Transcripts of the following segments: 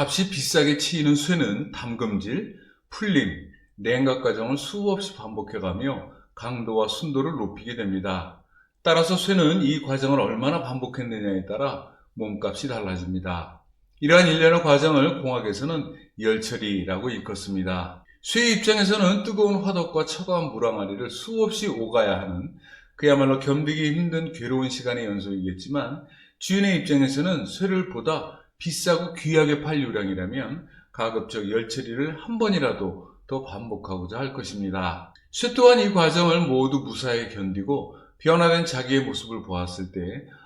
값이 비싸게 치이는 쇠는 담금질, 풀림, 냉각 과정을 수없이 반복해가며 강도와 순도를 높이게 됩니다. 따라서 쇠는 이 과정을 얼마나 반복했느냐에 따라 몸값이 달라집니다. 이러한 일련의 과정을 공학에서는 열처리라고 일컫습니다. 쇠의 입장에서는 뜨거운 화덕과 차가운 물항아리를 수없이 오가야 하는 그야말로 견디기 힘든 괴로운 시간의 연속이겠지만, 주인의 입장에서는 쇠를 보다 비싸고 귀하게 팔 요량이라면 가급적 열처리를 한 번이라도 더 반복하고자 할 것입니다. 쇠 또한 이 과정을 모두 무사히 견디고 변화된 자기의 모습을 보았을 때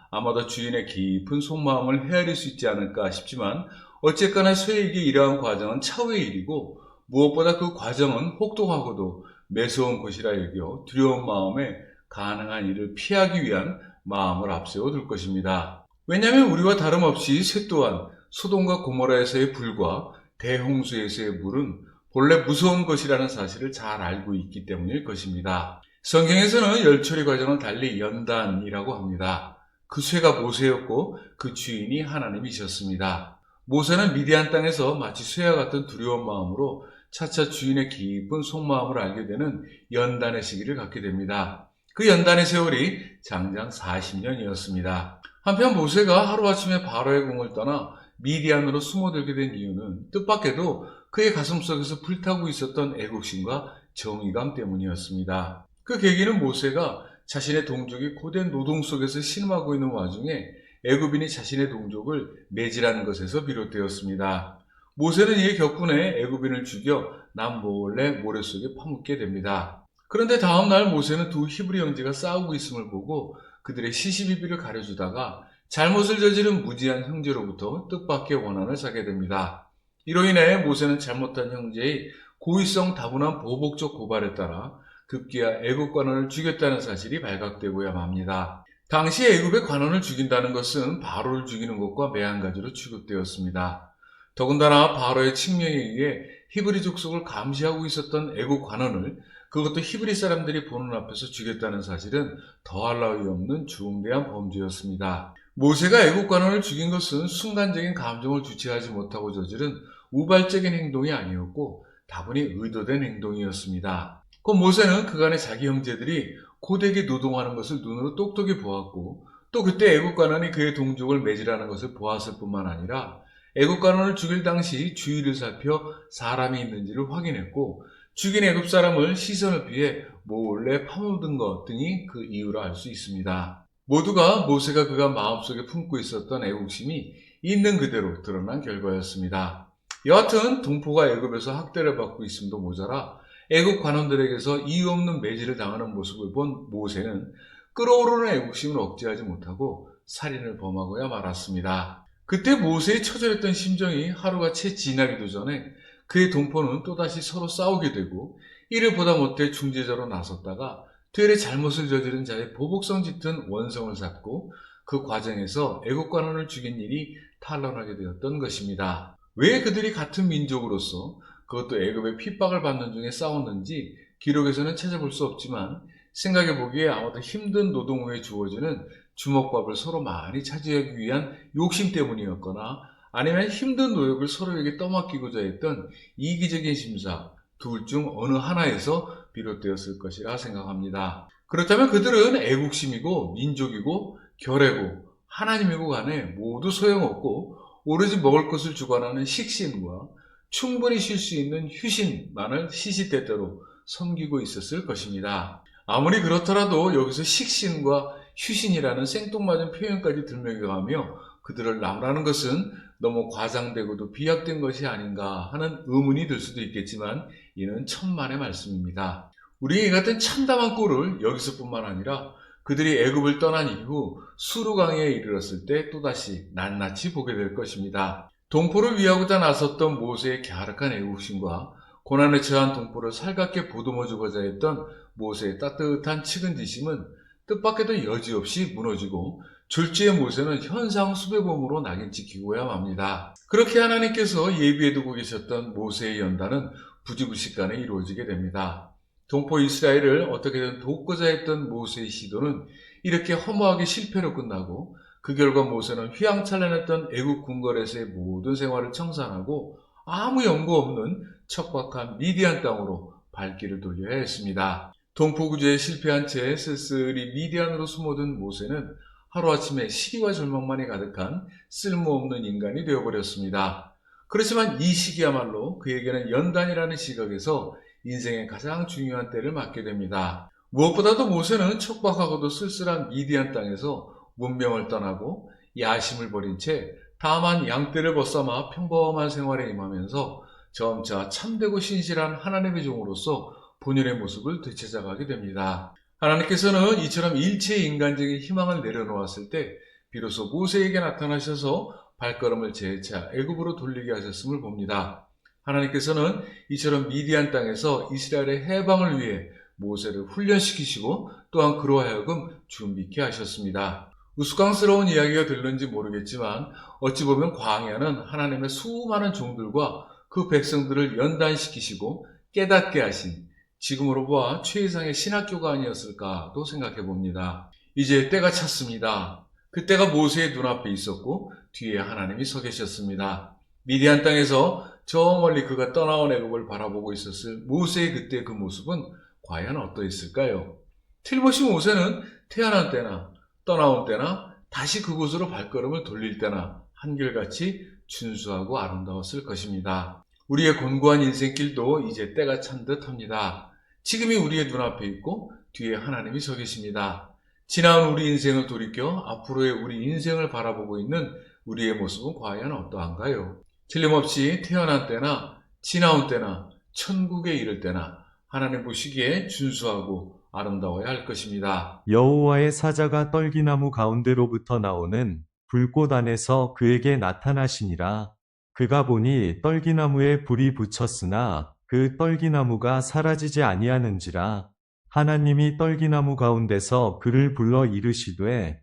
아마도 주인의 깊은 속마음을 헤아릴 수 있지 않을까 싶지만, 어쨌거나 쇠에게 이러한 과정은 차후의 일이고 무엇보다 그 과정은 혹독하고도 매서운 것이라 여겨 두려운 마음에 가능한 일을 피하기 위한 마음을 앞세워 둘 것입니다. 왜냐하면 우리와 다름없이 쇠 또한 소돔과 고모라에서의 불과 대홍수에서의 물은 본래 무서운 것이라는 사실을 잘 알고 있기 때문일 것입니다. 성경에서는 열처리 과정을 달리 연단이라고 합니다. 그 쇠가 모세였고 그 주인이 하나님이셨습니다. 모세는 미디안 땅에서 마치 쇠와 같은 두려운 마음으로 차차 주인의 깊은 속마음을 알게 되는 연단의 시기를 갖게 됩니다. 그 연단의 세월이 장장 40년이었습니다. 한편 모세가 하루아침에 바로의 궁을 떠나 미디안으로 숨어들게 된 이유는 뜻밖에도 그의 가슴속에서 불타고 있었던 애국심과 정의감 때문이었습니다. 그 계기는 모세가 자신의 동족이 고된 노동 속에서 신음하고 있는 와중에 애굽인이 자신의 동족을 매질하는 것에서 비롯되었습니다. 모세는 이에 격분해 애굽인을 죽여 남몰래 모래 속에 파묻게 됩니다. 그런데 다음날 모세는 두 히브리 형제가 싸우고 있음을 보고 그들의 시시비비를 가려주다가 잘못을 저지른 무지한 형제로부터 뜻밖의 원한을 사게 됩니다. 이로 인해 모세는 잘못한 형제의 고의성 다분한 보복적 고발에 따라 급기야 애굽 관원을 죽였다는 사실이 발각되고야 맙니다. 당시 애굽의 관원을 죽인다는 것은 바로를 죽이는 것과 매한가지로 취급되었습니다. 더군다나 바로의 칙령에 의해 히브리 족속을 감시하고 있었던 애굽 관원을 그것도 히브리 사람들이 보는 앞에서 죽였다는 사실은 더할 나위 없는 중대한 범죄였습니다. 모세가 애굽 관원을 죽인 것은 순간적인 감정을 주체하지 못하고 저지른 우발적인 행동이 아니었고 다분히 의도된 행동이었습니다. 그 모세는 그간의 자기 형제들이 고되게 노동하는 것을 눈으로 똑똑히 보았고, 또 그때 애굽 관원이 그의 동족을 매질하는 것을 보았을 뿐만 아니라 애굽 관원을 죽일 당시 주위를 살펴 사람이 있는지를 확인했고, 죽인 애굽 사람을 시선을 피해 몰래 파묻은 것 등이 그 이유라 알 수 있습니다. 모두가 모세가 그가 마음속에 품고 있었던 애국심이 있는 그대로 드러난 결과였습니다. 여하튼 동포가 애굽에서 학대를 받고 있음도 모자라 애굽 관원들에게서 이유 없는 매질을 당하는 모습을 본 모세는 끓어오르는 애국심을 억제하지 못하고 살인을 범하고야 말았습니다. 그때 모세의 처절했던 심정이 하루가 채 지나기도 전에 그의 동포는 또다시 서로 싸우게 되고, 이를 보다 못해 중재자로 나섰다가 되레 잘못을 저지른 자의 보복성 짙은 원성을 샀고, 그 과정에서 애굽 관원을 죽인 일이 탄로나게 되었던 것입니다. 왜 그들이 같은 민족으로서 그것도 애굽의 핍박을 받는 중에 싸웠는지 기록에서는 찾아볼 수 없지만, 생각해보기에 아마도 힘든 노동 후에 주어지는 주먹밥을 서로 많이 차지하기 위한 욕심 때문이었거나, 아니면 힘든 노력을 서로에게 떠맡기고자 했던 이기적인 심사, 둘 중 어느 하나에서 비롯되었을 것이라 생각합니다. 그렇다면 그들은 애국심이고 민족이고 결애고 하나님이고 간에 모두 소용없고 오로지 먹을 것을 주관하는 식신과 충분히 쉴 수 있는 휴신만을 시시때때로 섬기고 있었을 것입니다. 아무리 그렇더라도 여기서 식신과 휴신이라는 생뚱맞은 표현까지 들먹여가며 그들을 나무라는 것은 너무 과장되고도 비약된 것이 아닌가 하는 의문이 들 수도 있겠지만, 이는 천만의 말씀입니다. 우리 이 같은 참담한 꼴을 여기서뿐만 아니라 그들이 애굽을 떠난 이후 수르강에 이르렀을 때 또다시 낱낱이 보게 될 것입니다. 동포를 위하고자 나섰던 모세의 갸륵한 애국심과 고난에 처한 동포를 살갑게 보듬어주고자 했던 모세의 따뜻한 측은지심은 뜻밖에도 여지없이 무너지고, 졸지의 모세는 현상 수배범으로 낙인 찍히고야 맙니다. 그렇게 하나님께서 예비해두고 계셨던 모세의 연단은 부지불식간에 이루어지게 됩니다. 동포 이스라엘을 어떻게든 돕고자 했던 모세의 시도는 이렇게 허무하게 실패로 끝나고, 그 결과 모세는 휘황찬란했던 애국 궁궐에서의 모든 생활을 청산하고 아무 연고 없는 척박한 미디안 땅으로 발길을 돌려야 했습니다. 동포구제에 실패한 채 쓸쓸히 미디안으로 숨어든 모세는 하루아침에 시기와 절망만이 가득한 쓸모없는 인간이 되어버렸습니다. 그렇지만 이 시기야말로 그에게는 연단이라는 시각에서 인생의 가장 중요한 때를 맞게 됩니다. 무엇보다도 모세는 척박하고도 쓸쓸한 미디안 땅에서 문명을 떠나고 야심을 버린 채 다만 양떼를 벗삼아 평범한 생활에 임하면서 점차 참되고 신실한 하나님의 종으로서 본연의 모습을 되찾아가게 됩니다. 하나님께서는 이처럼 일체의 인간적인 희망을 내려놓았을 때 비로소 모세에게 나타나셔서 발걸음을 재차 애굽으로 돌리게 하셨음을 봅니다. 하나님께서는 이처럼 미디안 땅에서 이스라엘의 해방을 위해 모세를 훈련시키시고 또한 그로 하여금 준비케 하셨습니다. 우스꽝스러운 이야기가 들는지 모르겠지만 어찌 보면 광야는 하나님의 수많은 종들과 그 백성들을 연단시키시고 깨닫게 하신 지금으로 보아 최이상의 신학교가 아니었을까도 생각해 봅니다. 이제 때가 찼습니다. 그때가 모세의 눈앞에 있었고 뒤에 하나님이 서 계셨습니다. 미디안 땅에서 저 멀리 그가 떠나온 애굽을 바라보고 있었을 모세의 그때 그 모습은 과연 어떠했을까요? 틀림없이 모세는 태어난 때나 떠나온 때나 다시 그곳으로 발걸음을 돌릴 때나 한결같이 준수하고 아름다웠을 것입니다. 우리의 곤고한 인생길도 이제 때가 찬 듯합니다. 지금이 우리의 눈앞에 있고 뒤에 하나님이 서 계십니다. 지나온 우리 인생을 돌이켜 앞으로의 우리 인생을 바라보고 있는 우리의 모습은 과연 어떠한가요? 틀림없이 태어난 때나 지나온 때나 천국에 이를 때나 하나님 보시기에 준수하고 아름다워야 할 것입니다. 여호와의 사자가 떨기나무 가운데로부터 나오는 불꽃 안에서 그에게 나타나시니라. 그가 보니 떨기나무에 불이 붙였으나 그 떨기나무가 사라지지 아니하는지라. 하나님이 떨기나무 가운데서 그를 불러 이르시되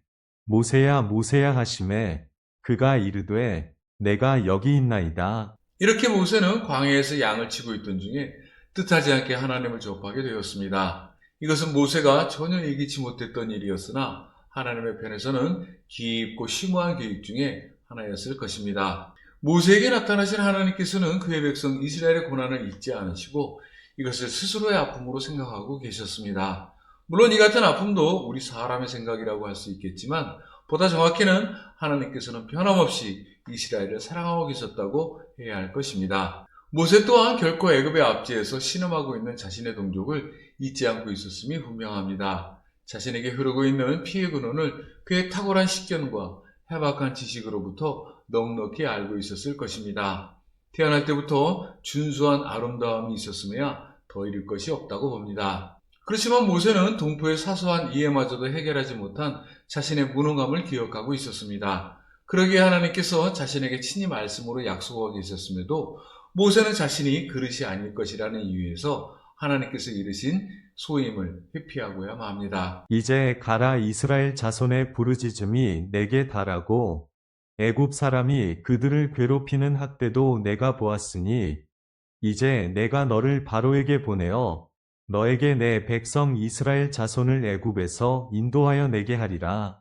모세야 모세야 하시매 그가 이르되 내가 여기 있나이다. 이렇게 모세는 광야에서 양을 치고 있던 중에 뜻하지 않게 하나님을 접하게 되었습니다. 이것은 모세가 전혀 예기치 못했던 일이었으나 하나님의 편에서는 깊고 심오한 계획 중에 하나였을 것입니다. 모세에게 나타나신 하나님께서는 그의 백성 이스라엘의 고난을 잊지 않으시고 이것을 스스로의 아픔으로 생각하고 계셨습니다. 물론 이 같은 아픔도 우리 사람의 생각이라고 할 수 있겠지만 보다 정확히는 하나님께서는 변함없이 이스라엘을 사랑하고 계셨다고 해야 할 것입니다. 모세 또한 결코 애굽의 압제에서 신음하고 있는 자신의 동족을 잊지 않고 있었음이 분명합니다. 자신에게 흐르고 있는 피해 근원을 그의 탁월한 식견과 해박한 지식으로부터 넉넉히 알고 있었을 것입니다. 태어날 때부터 준수한 아름다움이 있었음에야 더 잃을 것이 없다고 봅니다. 그렇지만 모세는 동포의 사소한 이해마저도 해결하지 못한 자신의 무능함을 기억하고 있었습니다. 그러기에 하나님께서 자신에게 친히 말씀으로 약속하고 계셨음에도 모세는 자신이 그릇이 아닐 것이라는 이유에서 하나님께서 이르신 소임을 회피하고야 맙니다. 이제 가라 이스라엘 자손의 부르짖음이 내게 달하고 애굽 사람이 그들을 괴롭히는 학대도 내가 보았으니 이제 내가 너를 바로에게 보내어 너에게 내 백성 이스라엘 자손을 애굽에서 인도하여 내게 하리라.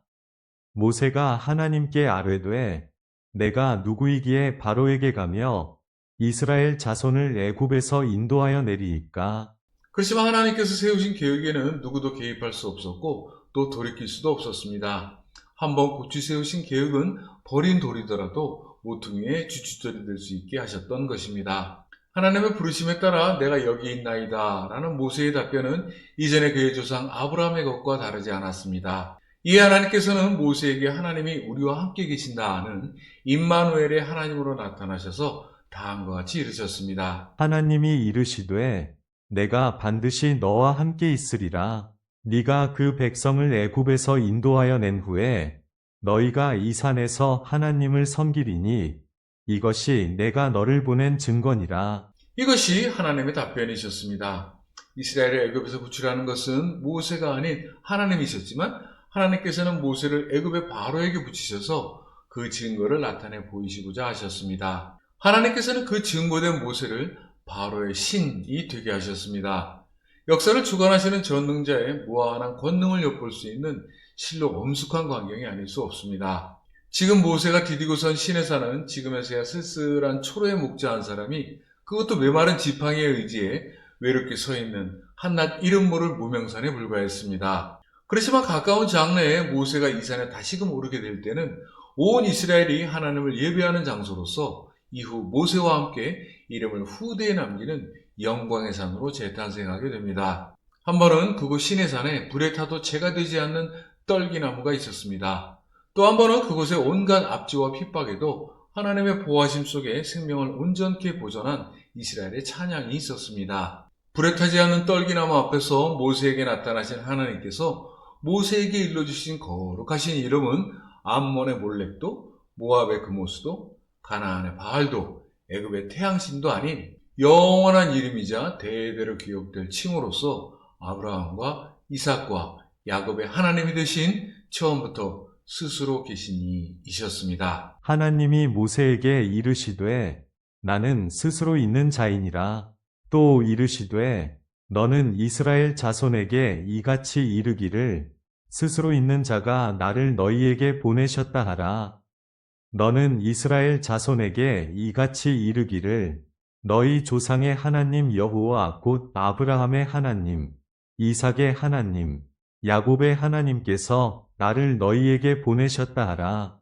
모세가 하나님께 아뢰되 내가 누구이기에 바로에게 가며 이스라엘 자손을 애굽에서 인도하여 내리이까. 그렇지만 하나님께서 세우신 계획에는 누구도 개입할 수 없었고 또 돌이킬 수도 없었습니다. 한번 고치 세우신 계획은 버린 돌이더라도 모퉁이에 주춧돌이 될 수 있게 하셨던 것입니다. 하나님의 부르심에 따라 내가 여기 있나이다 라는 모세의 답변은 이전에 그의 조상 아브라함의 것과 다르지 않았습니다. 이에 하나님께서는 모세에게 하나님이 우리와 함께 계신다는 임마누엘의 하나님으로 나타나셔서 다음과 같이 이르셨습니다. 하나님이 이르시되 내가 반드시 너와 함께 있으리라. 네가 그 백성을 애굽에서 인도하여 낸 후에 너희가 이 산에서 하나님을 섬기리니 이것이 내가 너를 보낸 증거니라. 이것이 하나님의 답변이셨습니다. 이스라엘을 애굽에서 구출하는 것은 모세가 아닌 하나님이셨지만 하나님께서는 모세를 애굽의 바로에게 붙이셔서 그 증거를 나타내 보이시고자 하셨습니다. 하나님께서는 그 증거된 모세를 바로의 신이 되게 하셨습니다. 역사를 주관하시는 전능자의 무한한 권능을 엿볼 수 있는 실로 엄숙한 광경이 아닐 수 없습니다. 지금 모세가 디디고선 시내산은 지금에서야 쓸쓸한 초로에 목자 한 사람이 그것도 메마른 지팡이에 의지해 외롭게 서 있는 한낱 이름 모를 무명산에 불과했습니다. 그렇지만 가까운 장래에 모세가 이 산에 다시금 오르게 될 때는 온 이스라엘이 하나님을 예배하는 장소로서 이후 모세와 함께 이름을 후대에 남기는 영광의 산으로 재탄생하게 됩니다. 한 번은 그곳 시내산에 불에 타도 재가 되지 않는 떨기나무가 있었습니다. 또 한 번은 그곳의 온갖 압제와 핍박에도 하나님의 보호하심 속에 생명을 온전케 보존한 이스라엘의 찬양이 있었습니다. 불에 타지 않는 떨기나무 앞에서 모세에게 나타나신 하나님께서 모세에게 일러주신 거룩하신 이름은 암몬의 몰렉도, 모압의 그모스도, 가나안의 바알도, 애굽의 태양신도 아닌 영원한 이름이자 대대로 기억될 칭호로서 아브라함과 이삭과 야곱의 하나님이 되신 처음부터 스스로 계신 이이셨습니다. 하나님이 모세에게 이르시되 나는 스스로 있는 자이니라. 또 이르시되 너는 이스라엘 자손에게 이같이 이르기를 스스로 있는 자가 나를 너희에게 보내셨다 하라. 너는 이스라엘 자손에게 이같이 이르기를 너희 조상의 하나님 여호와 곧 아브라함의 하나님, 이삭의 하나님, 야곱의 하나님께서 나를 너희에게 보내셨다 하라.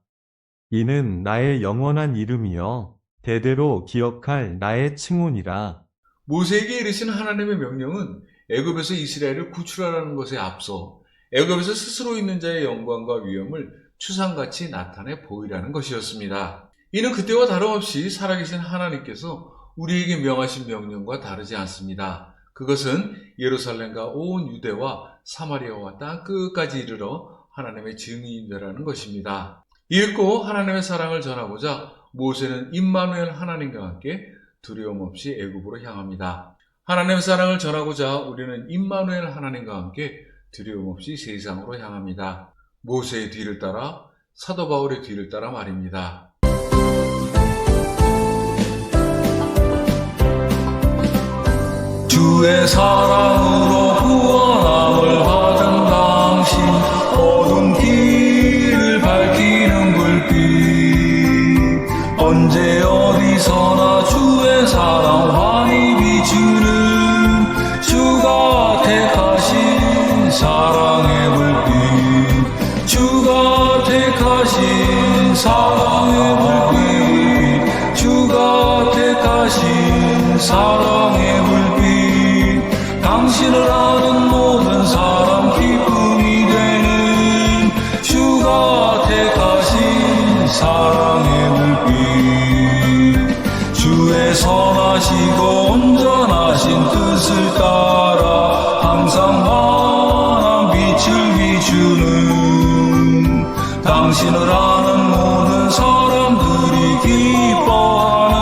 이는 나의 영원한 이름이여 대대로 기억할 나의 칭호니라. 모세에게 이르신 하나님의 명령은 애굽에서 이스라엘을 구출하라는 것에 앞서 애굽에서 스스로 있는 자의 영광과 위엄을 추상같이 나타내 보이라는 것이었습니다. 이는 그때와 다름없이 살아계신 하나님께서 우리에게 명하신 명령과 다르지 않습니다. 그것은 예루살렘과 온 유대와 사마리아와 땅 끝까지 이르러 하나님의 증인이 되라는 것입니다. 읽고 하나님의 사랑을 전하고자 모세는 임마누엘 하나님과 함께 두려움 없이 애굽으로 향합니다. 하나님의 사랑을 전하고자 우리는 임마누엘 하나님과 함께 두려움 없이 세상으로 향합니다. 모세의 뒤를 따라 사도 바울의 뒤를 따라 말입니다. 주의 사랑으로 구원함을 받은 당신 어두운 길을 밝히는 불빛 언제 어디서나 주의 사랑 환히 비추는 주가 택하신 사랑의 불빛 주가 택하신 사랑의 불빛 주가 택하신 사랑의 불빛 당신을 아는 모든 사람 기쁨이 되는 주가 택하신 사랑의 불빛 주의 선하시고 온전하신 뜻을 따라 항상 환한 빛을 비추는 당신을 아는 모든 사람들이 기뻐하는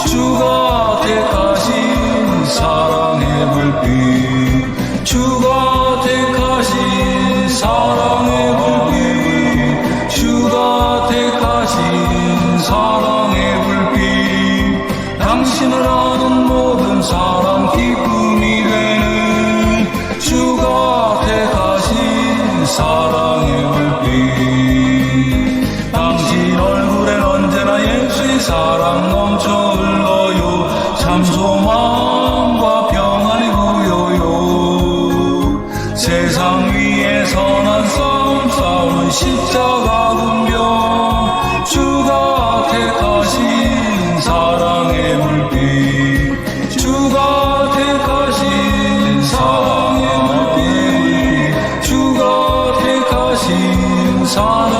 주가 택하신 사랑의 불빛 주가 택하신 사랑의 불빛 주가 택하신 사랑의 불빛 당신을 아는 모든 사람 기쁨이 되는 주가 택하신 사랑의 불빛 당신 얼굴엔 언제나 예수의 사랑 넘쳐 흘러요 참 소망과 평안이 보여요 세상 위에 선한 싸움 싸우는 십자가 군병 주가 택하신 사랑의 불빛 주가 택하신 사랑의 불빛 주가 택하신 사랑의